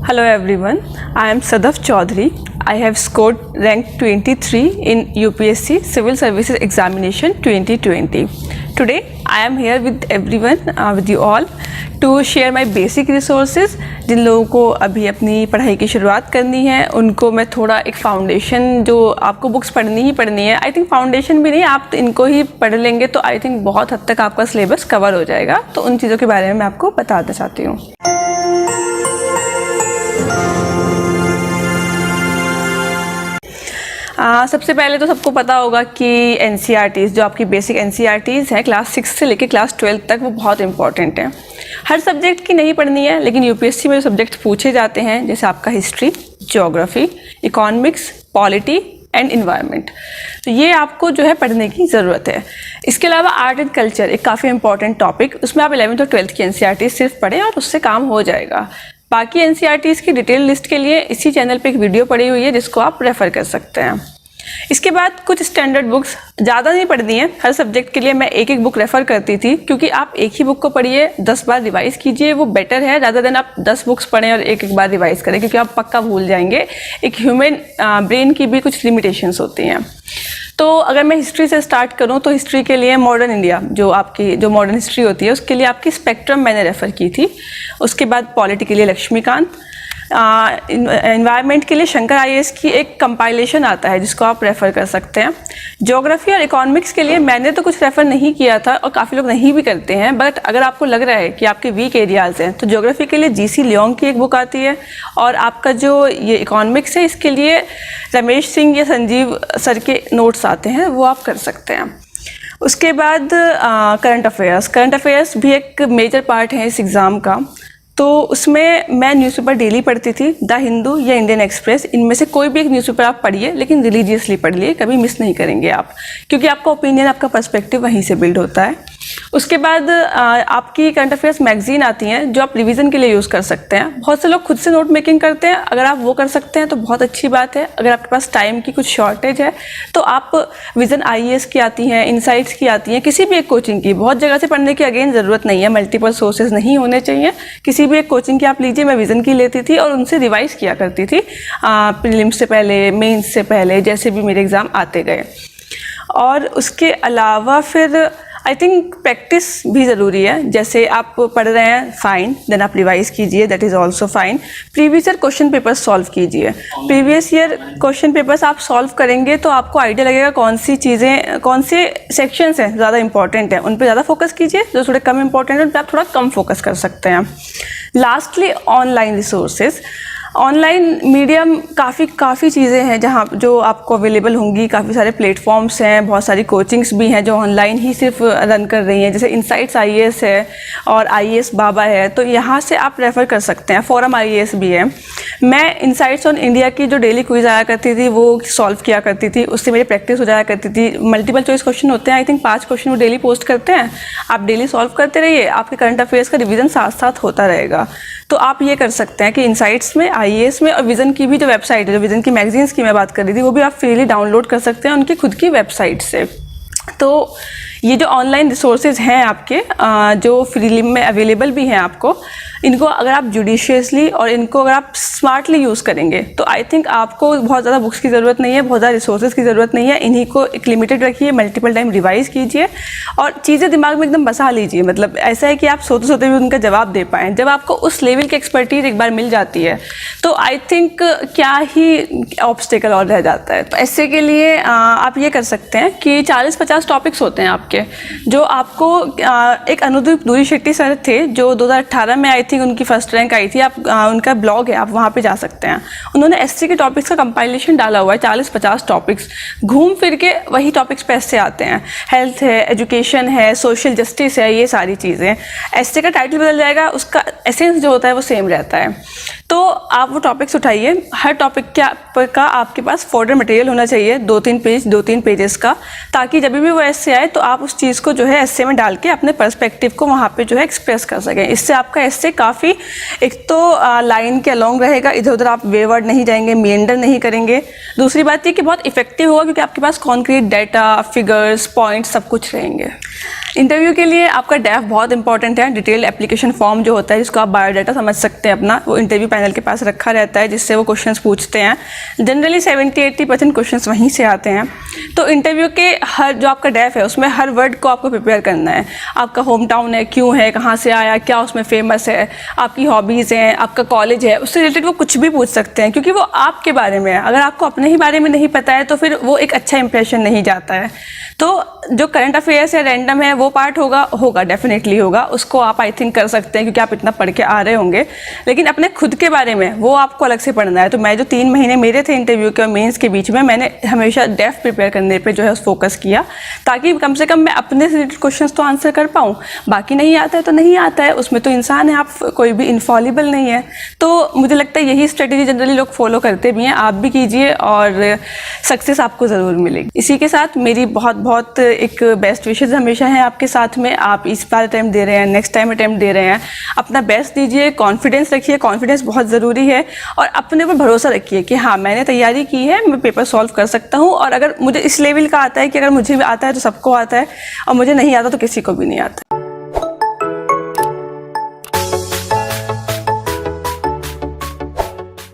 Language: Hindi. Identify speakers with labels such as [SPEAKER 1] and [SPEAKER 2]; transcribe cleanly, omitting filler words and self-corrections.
[SPEAKER 1] Hello everyone, I am Sadaf Chaudhary. I have scored rank 23 in UPSC Civil Services Examination 2020. Today I am here with everyone, with you all to share my basic resources. जिन लोगों को अभी अपनी पढ़ाई की शुरुआत करनी है उनको मैं थोड़ा एक फाउंडेशन, जो आपको बुक्स पढ़नी ही पढ़नी है, आई थिंक फाउंडेशन भी नहीं, आप इनको ही पढ़ लेंगे तो आई थिंक बहुत हद तक आपका सिलेबस कवर हो जाएगा। तो उन चीज़ों के बारे में मैं आपको बताना चाहती हूँ। सबसे पहले तो सबको पता होगा कि NCERTs, जो आपकी बेसिक NCERTs हैं क्लास 6 से लेकर क्लास 12 तक, वो बहुत इंपॉर्टेंट हैं। हर सब्जेक्ट की नहीं पढ़नी है, लेकिन यूपीएससी में जो सब्जेक्ट पूछे जाते हैं जैसे आपका history, geography, economics, polity and environment, तो ये आपको जो है पढ़ने की ज़रूरत है। इसके अलावा आर्ट एंड कल्चर एक काफ़ी इंपॉर्टेंट टॉपिक, उसमें आप 11th और 12th की NCERTs सिर्फ पढ़ें और उससे काम हो जाएगा। बाकी NCERTs की डिटेल लिस्ट के लिए इसी चैनल पे एक वीडियो पड़ी हुई है जिसको आप रेफ़र कर सकते हैं। इसके बाद कुछ स्टैंडर्ड बुक्स, ज़्यादा नहीं पढ़नी है, हर सब्जेक्ट के लिए मैं एक एक बुक रेफ़र करती थी, क्योंकि आप एक ही बुक को पढ़िए, 10 बार रिवाइज कीजिए, वो बेटर है रादर देन आप 10 बुक्स पढ़ें और एक एक बार रिवाइज करें, क्योंकि आप पक्का भूल जाएंगे। एक ह्यूमन ब्रेन की भी कुछ लिमिटेशंस होती हैं। तो अगर मैं हिस्ट्री से स्टार्ट करूं तो हिस्ट्री के लिए मॉडर्न इंडिया, जो मॉडर्न हिस्ट्री होती है, उसके लिए आपकी स्पेक्ट्रम मैंने रेफ़र की थी। उसके बाद पॉलिटी के लिए लक्ष्मीकांत, इन्वायरमेंट के लिए शंकर IAS की एक कंपाइलेशन आता है जिसको आप रेफ़र कर सकते हैं। ज्योग्राफी और इकोनॉमिक्स के लिए मैंने तो कुछ रेफ़र नहीं किया था और काफ़ी लोग नहीं भी करते हैं, बट अगर आपको लग रहा है कि आपके वीक एरियाज़ हैं तो ज्योग्राफी के लिए GC लियोंग की एक बुक आती है, और आपका जो ये इकोनॉमिक्स है इसके लिए रमेश सिंह या संजीव सर के नोट्स आते हैं, वो आप कर सकते हैं। उसके बाद करंट अफेयर्स भी एक मेजर पार्ट है इस एग्ज़ाम का। तो उसमें मैं न्यूज़पेपर डेली पढ़ती थी, द हिंदू या इंडियन एक्सप्रेस, इनमें से कोई भी एक न्यूज़पेपर आप पढ़िए, लेकिन रिलीजियसली पढ़िए, कभी मिस नहीं करेंगे आप, क्योंकि आपका ओपिनियन, आपका पर्सपेक्टिव वहीं से बिल्ड होता है। उसके बाद आपकी करंट अफेयर्स मैगजीन आती हैं जो आप रिवीजन के लिए यूज़ कर सकते हैं। बहुत से लोग खुद से नोट मेकिंग करते हैं, अगर आप वो कर सकते हैं तो बहुत अच्छी बात है। अगर आपके पास टाइम की कुछ शॉर्टेज है तो आप विजन IAS की आती हैं, इनसाइट्स की आती हैं, किसी भी एक कोचिंग की, बहुत जगह से पढ़ने की अगेन ज़रूरत नहीं है, मल्टीपल सोर्सेज नहीं होने चाहिए, किसी भी एक कोचिंग की आप लीजिए। मैं विजन की लेती थी और उनसे रिवाइज़ किया करती थी प्रीलिम्स से पहले, मेंस से पहले, जैसे भी मेरे एग्ज़ाम आते गए। और उसके अलावा फिर आई थिंक प्रैक्टिस भी ज़रूरी है। जैसे आप पढ़ रहे हैं, फाइन, देन आप रिवाइज़ कीजिए, that is also fine. Previous year question papers solve कीजिए। प्रीवियस ईयर क्वेश्चन पेपर्स आप सॉल्व करेंगे तो आपको आइडिया लगेगा कौन सी चीज़ें, कौन से सेक्शंस हैं ज़्यादा इंपॉर्टेंट हैं, उन पर ज़्यादा फोकस कीजिए, जो थोड़े कम इंपॉर्टेंट हैं उन पर आप थोड़ा कम फोकस कर सकते हैं। Lastly online resources, online medium काफ़ी चीज़ें हैं जहाँ जो आपको अवेलेबल होंगी, काफ़ी सारे प्लेटफॉर्म्स हैं, बहुत सारी कोचिंग्स भी हैं जो ऑनलाइन ही सिर्फ रन कर रही हैं, जैसे इनसाइट्स IAS है और IAS बाबा है, तो यहाँ से आप रेफ़र कर सकते हैं। फोरम IAS भी है। मैं इनसाइट्स ऑन इंडिया की जो डेली क्विज आया करती थी वो सॉल्व किया करती थी, उससे मेरी प्रैक्टिस हो जाया करती थी। मल्टीपल चॉइस क्वेश्चन होते हैं, आई थिंक 5 क्वेश्चन वो डेली पोस्ट करते हैं, आप डेली सॉल्व करते रहिए, आपके करंट अफेयर्स का रिवीजन साथ साथ होता रहेगा। तो आप ये कर सकते हैं कि इनसाइट्स में, IAS में, और विज़न की भी जो वेबसाइट है, जो विज़न की मैगजीन्स की मैं बात कर रही थी, वो भी आप फ्रीली डाउनलोड कर सकते हैं उनकी खुद की वेबसाइट से। तो ये जो ऑनलाइन रिसोर्सेज हैं आपके, जो फ्रीली में अवेलेबल भी हैं आपको, इनको अगर आप जुडिशियसली और इनको अगर आप स्मार्टली यूज़ करेंगे तो आई थिंक आपको बहुत ज़्यादा बुक्स की ज़रूरत नहीं है, बहुत ज़्यादा रिसोर्सेज की ज़रूरत नहीं है। इन्हीं को एक लिमिटेड रखिए, मल्टीपल टाइम रिवाइज़ कीजिए और चीज़ें दिमाग में एकदम बसा लीजिए। मतलब ऐसा है कि आप सोते सोते भी उनका जवाब दे पाएँ। जब आपको उस लेवल की एक्सपर्टीज एक बार मिल जाती है तो आई थिंक क्या ही ऑब्स्टिकल और रह जाता है। तो ऐसे के लिए आप ये कर सकते हैं कि 40-50 टॉपिक्स होते हैं आपके, जो आपको एक अनुदीप दूरी शेट्टी सर थे जो 2018 में आई थिंक उनकी फर्स्ट रैंक आई थी, आप उनका ब्लॉग है, आप वहाँ पे जा सकते हैं। उन्होंने SC के टॉपिक्स का कंपाइलेशन डाला हुआ है, 40-50 टॉपिक्स, घूम फिर के वही टॉपिक्स पे ऐसे आते हैं। हेल्थ है, एजुकेशन है, सोशल जस्टिस है, ये सारी चीज़ें। SC का टाइटल बदल जाएगा, उसका एसेंस जो होता है वो सेम रहता है। तो आप वो टॉपिक्स उठाइए, हर टॉपिक का आपके पास फोल्डर मटेरियल होना चाहिए, 2-3 पेजेस का, ताकि जब भी वो एस्से आए तो आप उस चीज़ को जो है एस्से में डाल के अपने पर्सपेक्टिव को वहाँ पे जो है एक्सप्रेस कर सकें। इससे आपका एस्से काफ़ी, एक तो लाइन के अलॉन्ग रहेगा, इधर उधर आप वेवर्ड नहीं जाएंगे, मेंडर नहीं करेंगे। दूसरी बात ये कि बहुत इफेक्टिव होगा क्योंकि आपके पास कॉन्क्रीट डाटा, फिगर्स, पॉइंट्स सब कुछ रहेंगे। इंटरव्यू के लिए आपका डेफ बहुत इंपॉर्टेंट है। डिटेल एप्लीकेशन फॉर्म जो होता है, जिसको आप बायोडाटा समझ सकते हैं अपना, वो इंटरव्यू पैनल के पास पास रखा रहता है जिससे वो क्वेश्चंस पूछते हैं। जनरली 70-80% क्वेश्चंस वहीं से आते हैं। तो इंटरव्यू के हर जो आपका डेफ है उसमें हर वर्ड को आपको प्रिपेयर करना है। आपका होम टाउन है, क्यों है, कहाँ से आया, क्या उसमें फेमस है, आपकी हॉबीज़ हैं, आपका कॉलेज है, उससे रिलेटेड वो कुछ भी पूछ सकते हैं क्योंकि वो आपके बारे में है। अगर आपको अपने ही बारे में नहीं पता है तो फिर वो एक अच्छा इंप्रेशन नहीं जाता है। तो जो करंट अफेयर्स है, रैंडम है, वो पार्ट होगा डेफिनेटली होगा, उसको आप आई थिंक कर सकते हैं क्योंकि आप इतना पढ़ के आ रहे होंगे। लेकिन अपने खुद के बारे में वो आपको अलग से पढ़ना है। तो मैं जो 3 महीने मेरे थे इंटरव्यू के और मेंस के बीच में, मैंने हमेशा डेफ प्रिपेयर करने पे जो है फोकस किया ताकि कम से कम मैं अपने से रिलेटेड क्वेश्चंस तो आंसर कर पाऊँ। बाकी नहीं आता है तो नहीं आता है, उसमें तो इंसान है, आप कोई भी इनफॉलिबल नहीं है। तो मुझे लगता है यही स्ट्रेटेजी जनरली लोग फॉलो करते भी हैं, आप भी कीजिए और सक्सेस आपको ज़रूर मिलेगी। इसी के साथ मेरी बहुत एक बेस्ट विशेज़ हमेशा हैं आपके साथ में। आप इस बार अटैम्प्ट दे रहे हैं, नेक्स्ट टाइम अटैम्प्ट दे रहे हैं, अपना बेस्ट दीजिए, कॉन्फिडेंस रखिए। कॉन्फिडेंस बहुत ज़रूरी है और अपने ऊपर भरोसा रखिए कि हाँ मैंने तैयारी की है, मैं पेपर सॉल्व कर सकता हूँ। और अगर मुझे इस लेवल का आता है कि अगर मुझे भी आता है तो सबको आता है और मुझे नहीं आता तो किसी को भी नहीं आता।